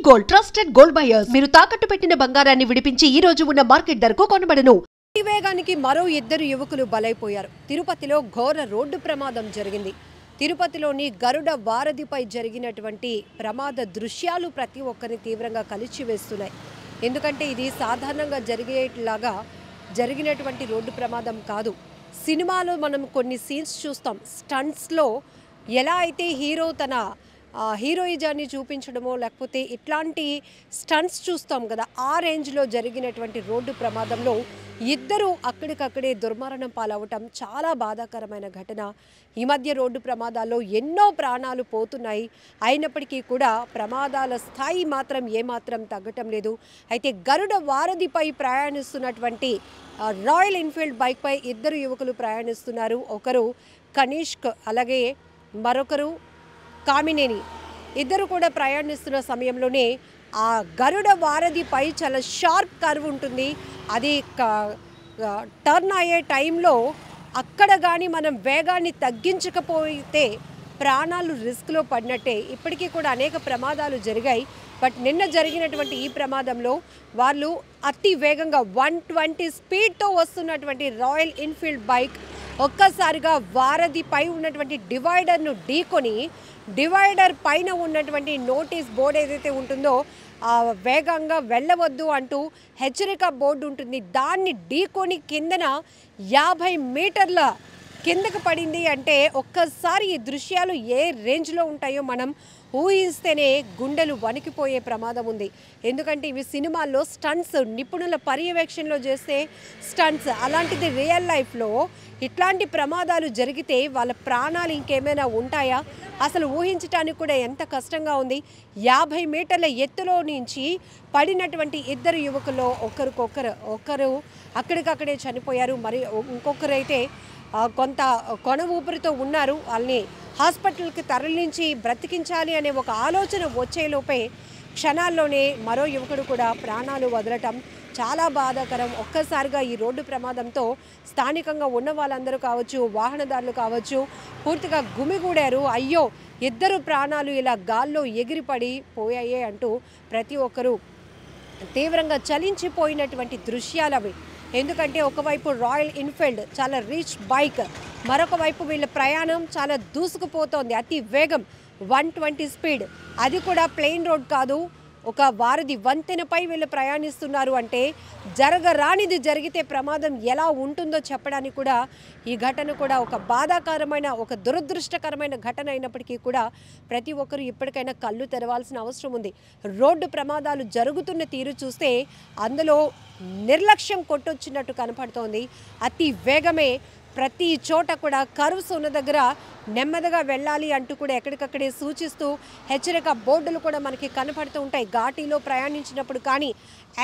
Gold trusted gold buyers మీరు తాకట్టు పెట్టిన బంగారాన్ని విడిపించి ఈ రోజు ఉన్న మార్కెట్ ధరకు కొనబడను. వేగానికి మరో ఇద్దరు యువకులు బలైపోయారు. తిరుపతిలో ఘోర రోడ్డు ప్రమాదం జరిగింది. తిరుపతిలోని గరుడ వారధిపై జరిగినటువంటి ప్రమాద దృశ్యాలు ప్రతి ఒక్కరిని తీవ్రంగా కలిచివేస్తున్నాయి. ఎందుకంటే ఇది సాధారణంగా జరిగేట్లాగా జరిగినటువంటి రోడ్డు ప్రమాదం కాదు. సినిమాలో మనం కొన్ని సీన్స్ చూస్తాం. స్టంట్స్లో ఎలా అయితే హీరో తన హీరోయిజాన్ని చూపించడమో లేకపోతే ఇట్లాంటి స్టంట్స్ చూస్తాం కదా, ఆ రేంజ్లో జరిగినటువంటి రోడ్డు ప్రమాదంలో ఇద్దరు అక్కడికక్కడే దుర్మరణం పాలవటం చాలా బాధాకరమైన ఘటన. ఈ మధ్య రోడ్డు ప్రమాదాల్లో ఎన్నో ప్రాణాలు పోతున్నాయి. అయినప్పటికీ కూడా ప్రమాదాల స్థాయి మాత్రం ఏమాత్రం తగ్గటం లేదు. అయితే గరుడ వారధిపై ప్రయాణిస్తున్నటువంటి రాయల్ ఎన్ఫీల్డ్ బైక్పై ఇద్దరు యువకులు ప్రయాణిస్తున్నారు. ఒకరు కనిష్క్, అలాగే మరొకరు కామినేని. ఇద్దరు కూడా ప్రయాణిస్తున్న సమయంలోనే ఆ గరుడ వారధిపై చాలా షార్ప్ కర్వ్ ఉంటుంది. అది టర్న్ అయ్యే టైంలో అక్కడ కానీ మనం వేగాన్ని తగ్గించకపోతే ప్రాణాలు రిస్క్లో పడినట్టే. ఇప్పటికీ కూడా అనేక ప్రమాదాలు జరిగాయి. బట్ నిన్న జరిగినటువంటి ఈ ప్రమాదంలో వాళ్ళు అతి వేగంగా 120 స్పీడ్తో వస్తున్నటువంటి రాయల్ ఎన్ఫీల్డ్ బైక్ ఒక్కసారిగా వారధిపై ఉన్నటువంటి డివైడర్ను ఢీకొని, డివైడర్ పైన ఉన్నటువంటి నోటీస్ బోర్డు ఏదైతే ఉంటుందో వేగంగా వెళ్ళవద్దు అంటూ హెచ్చరిక బోర్డు ఉంటుంది, దాన్ని ఢీకొని కిందన 50 మీటర్ల కిందకు పడింది. అంటే ఒక్కసారి ఈ దృశ్యాలు ఏ రేంజ్లో ఉంటాయో మనం ఊహిస్తేనే గుండెలు వణికిపోయే ప్రమాదం ఉంది. ఎందుకంటే ఇవి సినిమాల్లో స్టంట్స్, నిపుణుల పర్యవేక్షణలో చేస్తే స్టంట్స్. అలాంటిది రియల్ లైఫ్లో ఇట్లాంటి ప్రమాదాలు జరిగితే వాళ్ళ ప్రాణాలు ఇంకేమైనా ఉంటాయా? అసలు ఊహించడానికి కూడా ఎంత కష్టంగా ఉంది. 50 మీటర్ల ఎత్తులో నుంచి పడినటువంటి ఇద్దరు యువకుల్లో ఒకరు అక్కడికక్కడే చనిపోయారు. మరి ఇంకొకరైతే కొంత కొన ఊపిరితో ఉన్నారు. వాళ్ళని హాస్పిటల్కి తరలించి బ్రతికించాలి అనే ఒక ఆలోచన వచ్చేలోపే క్షణాల్లోనే మరో యువకుడు కూడా ప్రాణాలు వదలటం చాలా బాధాకరం. ఒక్కసారిగా ఈ రోడ్డు ప్రమాదంతో స్థానికంగా ఉన్న వాళ్ళందరూ కావచ్చు, వాహనదారులు కావచ్చు, పూర్తిగా గుమిగూడారు. అయ్యో, ఇద్దరు ప్రాణాలు ఇలా గాల్లో ఎగిరిపడి పోయాయే అంటూ ప్రతి ఒక్కరూ తీవ్రంగా చలించిపోయినటువంటి దృశ్యాలవి. ఎందుకంటే ఒకవైపు రాయల్ ఎన్ఫీల్డ్ చాలా రిచ్ బైక్, మరొక వైపు వీళ్ళ ప్రయాణం చాలా దూసుకుపోతోంది. అతి వేగం 120 స్పీడ్, అది కూడా ప్లెయిన్ రోడ్ కాదు, ఒక వారధి వంతెనపై వీళ్ళు ప్రయాణిస్తున్నారు. అంటే జరగరానిది జరిగితే ప్రమాదం ఎలా ఉంటుందో చెప్పడానికి కూడా ఈ ఘటన కూడా ఒక బాధాకరమైన, ఒక దురదృష్టకరమైన ఘటన అయినప్పటికీ కూడా ప్రతి ఒక్కరు ఇప్పటికైనా కళ్ళు తెరవాల్సిన అవసరం ఉంది. రోడ్డు ప్రమాదాలు జరుగుతున్న తీరు చూస్తే అందులో నిర్లక్ష్యం కొట్టొచ్చినట్టు కనపడుతోంది. అతి వేగమే ప్రతి చోట కూడా కర్వ్స్ ఉన్న దగ్గర నెమ్మదిగా వెళ్ళాలి అంటూ కూడా ఎక్కడికక్కడే సూచిస్తూ హెచ్చరిక బోర్డులు కూడా మనకి కనపడుతూ ఉంటాయి. ఘాటీలో ప్రయాణించినప్పుడు కానీ,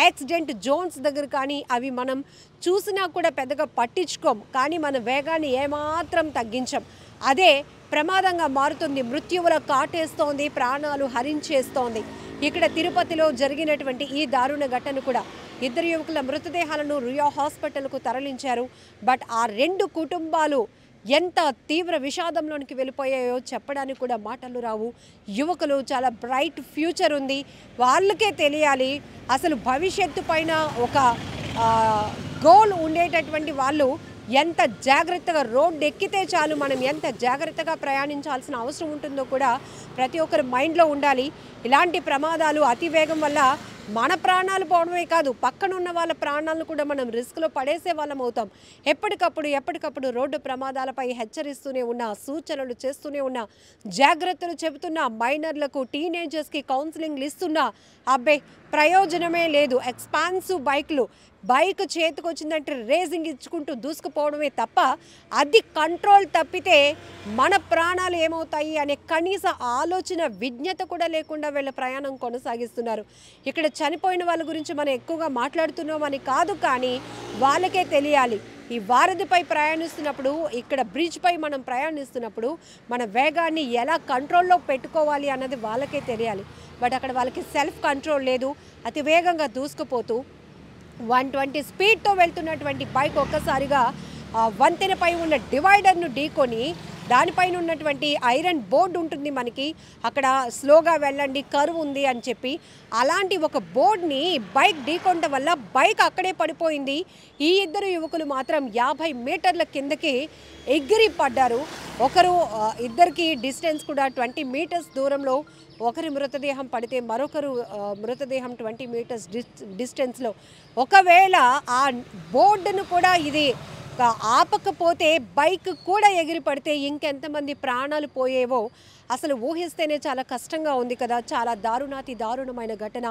యాక్సిడెంట్ జోన్స్ దగ్గర కానీ అవి మనం చూసినా కూడా పెద్దగా పట్టించుకోం. కానీ మన వేగాన్ని ఏమాత్రం తగ్గించం. అదే ప్రమాదంగా మారుతుంది, మృత్యువుల కాటేస్తోంది, ప్రాణాలు హరించేస్తోంది. ఇక్కడ తిరుపతిలో జరిగినటువంటి ఈ దారుణ ఘటన కూడా ఇద్దరు యువకుల మృతదేహాలను రుయా హాస్పిటల్కు తరలించారు. బట్ ఆ రెండు కుటుంబాలు ఎంత తీవ్ర విషాదంలోనికి వెళ్ళిపోయాయో చెప్పడానికి కూడా మాటలు రావు. యువకులు చాలా బ్రైట్ ఫ్యూచర్ ఉంది, వాళ్ళకే తెలియాలి. అసలు భవిష్యత్తు పైన ఒక గోల్ ఉండేటటువంటి వాళ్ళు ఎంత జాగ్రత్తగా రోడ్డు ఎక్కితే చాలు, మనం ఎంత జాగ్రత్తగా ప్రయాణించాల్సిన అవసరం ఉంటుందో కూడా ప్రతి ఒక్కరి మైండ్లో ఉండాలి. ఇలాంటి ప్రమాదాలు అతివేగం వల్ల మన ప్రాణాలు పోవడమే కాదు, పక్కనున్న వాళ్ళ ప్రాణాలను కూడా మనం రిస్క్లో పడేసే వాళ్ళం అవుతాం. ఎప్పటికప్పుడు రోడ్డు ప్రమాదాలపై హెచ్చరిస్తూనే ఉన్నా, సూచనలు చేస్తూనే ఉన్నా, జాగ్రత్తలు చెబుతున్నా, మైనర్లకు, టీనేజర్స్కి కౌన్సిలింగ్లు ఇస్తున్నా, అబ్బే ప్రయోజనమే లేదు. ఎక్స్పాన్సివ్ బైక్లు, బైక్ చేతికి వచ్చిందంటే రేసింగ్ ఇచ్చుకుంటూ దూసుకుపోవడమే తప్ప అది కంట్రోల్ తప్పితే మన ప్రాణాలు ఏమవుతాయి అనే కనీస ఆలోచన, విజ్ఞత కూడా లేకుండా వీళ్ళ ప్రయాణం కొనసాగిస్తున్నారు. ఇక్కడ చనిపోయిన వాళ్ళ గురించి మనం ఎక్కువగా మాట్లాడుతున్నామని కాదు, కానీ వాళ్ళకే తెలియాలి. ఈ వారధిపై ప్రయాణిస్తున్నప్పుడు, ఇక్కడ బ్రిడ్జ్పై మనం ప్రయాణిస్తున్నప్పుడు మన వేగాన్ని ఎలా కంట్రోల్లో పెట్టుకోవాలి అన్నది వాళ్ళకే తెలియాలి. బట్ అక్కడ వాళ్ళకి సెల్ఫ్ కంట్రోల్ లేదు. అతి వేగంగా దూసుకుపోతూ 120 స్పీడ్తో వెళ్తున్నటువంటి బైక్ ఒక్కసారిగా వంతెనపై ఉన్న డివైడర్ను ఢీకొని దానిపైన ఉన్నటువంటి ఐరన్ బోర్డు ఉంటుంది మనకి, అక్కడ స్లోగా వెళ్ళండి కర్వ్ ఉంది అని చెప్పి. అలాంటి ఒక బోర్డ్ని బైక్ ఢీకొనడం వల్ల బైక్ అక్కడే పడిపోయింది. ఈ ఇద్దరు యువకులు మాత్రం 50 మీటర్ల కిందకి ఎగిరి పడ్డారు. ఇద్దరికి డిస్టెన్స్ కూడా 20 మీటర్స్ దూరంలో ఒకరి మృతదేహం పడితే మరొకరు మృతదేహం 20 మీటర్స్ డిస్టెన్స్లో. ఒకవేళ ఆ బోర్డును కూడా ఇది ఆపకపోతే బైక్ కూడా ఎగిరి పడితే ఇంకెంతమంది ప్రాణాలు పోయేవో అసలు ఊహిస్తేనే చాలా కష్టంగా ఉంది కదా. చాలా దారుణమైన ఘటన.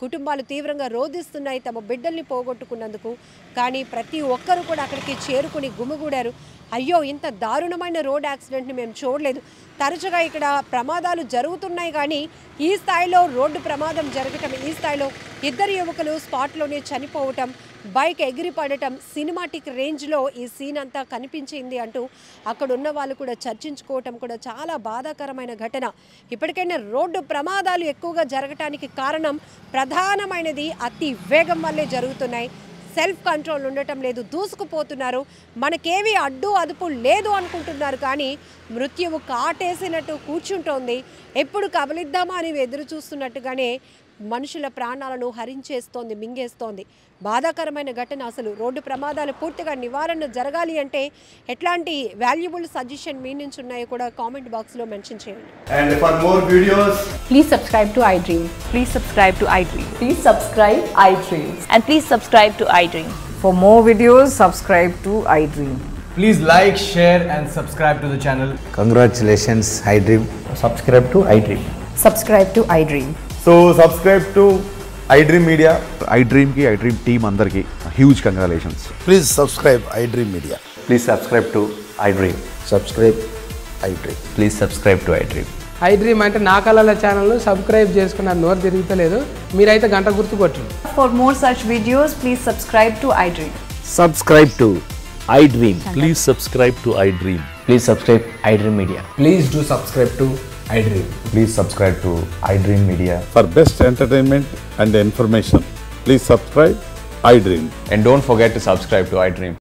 కుటుంబాలు తీవ్రంగా రోధిస్తున్నాయి తమ బిడ్డల్ని పోగొట్టుకున్నందుకు. కానీ ప్రతి ఒక్కరు కూడా అక్కడికి చేరుకుని గుమిగూడారు. అయ్యో, ఇంత దారుణమైన రోడ్ యాక్సిడెంట్ని మేము చూడలేదు. తరచుగా ఇక్కడ ప్రమాదాలు జరుగుతున్నాయి కానీ ఈ స్థాయిలో రోడ్డు ప్రమాదం జరగటం, ఈ స్థాయిలో ఇద్దరు యువకులు స్పాట్లోనే చనిపోవటం, బైక్ ఎగిరి పడటం, సినిమాటిక్ రేంజ్లో ఈ సీన్ అంతా కనిపించింది అంటూ అక్కడ ఉన్న వాళ్ళు కూడా చర్చించుకోవటం కూడా చాలా బాధాకరమైన ఘటన. ఇప్పటికైనా రోడ్డు ప్రమాదాలు ఎక్కువగా జరగటానికి కారణం ప్రధానమైనది అతి వేగం వల్లే జరుగుతున్నాయి. సెల్ఫ్ కంట్రోల్ ఉండటం లేదు, దూసుకుపోతున్నారు. మనకేవి అడ్డు అదుపు లేదు అనుకుంటున్నారు కానీ మృత్యువు కాటేసినట్టు కూర్చుంటోంది. ఎప్పుడు కబలిద్దామా అని ఎదురు చూస్తున్నట్టుగానే మనుషుల ప్రాణాలను హరించేస్తోంది, మింగేస్తోంది. బాధాకరమైన ఘటన. అసలు రోడ్డు ప్రమాదాలు పూర్తిగా నివారణ జరగాలి అంటే ఎట్లాంటి వాల్యుబుల్ సజెషన్ మీ నుంచి ఉన్నాయో కూడా కామెంట్ బాక్స్లో మెన్షన్ చేయండి. And for more videos, please subscribe to iDream. Please subscribe to iDream. Please subscribe iDream. And please subscribe to iDream. For more videos, subscribe to iDream. please like, share and subscribe to the channel. Congratulations, iDream. Subscribe to iDream. Subscribe to iDream. So subscribe to iDream Media. iDream team andarki huge congratulations. Please subscribe iDream Media. Please subscribe to iDream. Subscribe iDream. Please subscribe to iDream. iDream అంటే నా కళల ఛానల్ను subscribe చేసుకున్న నోరు తిరుగుతలేదు. మీరైతే గంట గుర్తు కొట్టండి. For more such videos, please subscribe to iDream. Subscribe to iDream. Please subscribe to iDream. Please subscribe iDream Media. Please do subscribe to iDream. Please subscribe to iDream Media. For best entertainment and information, please subscribe iDream. And don't forget to subscribe to iDream.